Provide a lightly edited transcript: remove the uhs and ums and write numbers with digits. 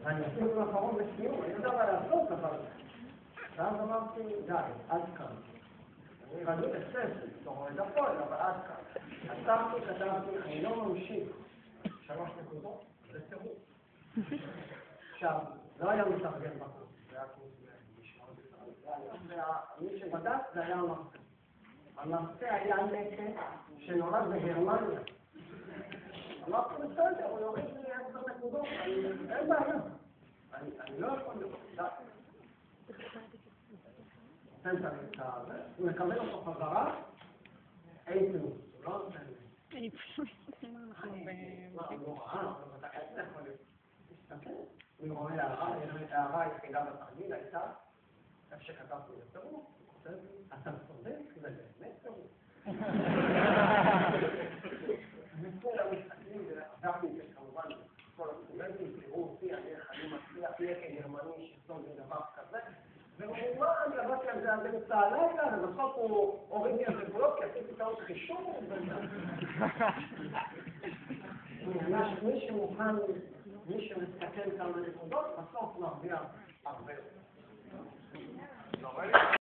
אני אפילו האחרון לסיום, אני יודע מה לעשות, אבל... ואז אמרתי, די, עד כאן. אני רגיל לספר, לא רואה את הפועל, אבל עד כאן. עצרתי, כתבתי, אני לא ממשיך. 3 נקודות, זה טירוף. עכשיו, לא היה מתרגם בקורס, זה היה קורס משמעות ישראל. מי שבדק זה היה המרצה. המרצה היה נקה שנולד בגרמניה. אמרתי, בסדר, הוא יוריד לי 10 נקודות, אין בעיה. אני לא יכול לראות, די. נותן את המקצוע הזה, הוא מקבל אותו חזרה, אין פלוס, הוא לא נותן לי. אין פלוס, אנחנו לא רעה, אבל אתה יכול להסתכל. אני רואה הערה היחידה בתרגיל הייתה, איך שכתבתי לטירוף, הוא כותב לי, אתה צודק, זה באמת טירוף. וכולם מסתכלים, ועזרתי את זה כמובן, כל הסטודנטים, תראו אותי, אני מצליח לקה גרמני שסוד לדבר כזה, והוא מה, אני עבדתי על זה על באמצע הלילה, ובסוף הוא הוריד לי על זה בלוק, כי עשיתי טעות חישוב, מי שמוכן, מי שמסתכל כמה נקודות, בסוף מרוויח הרבה.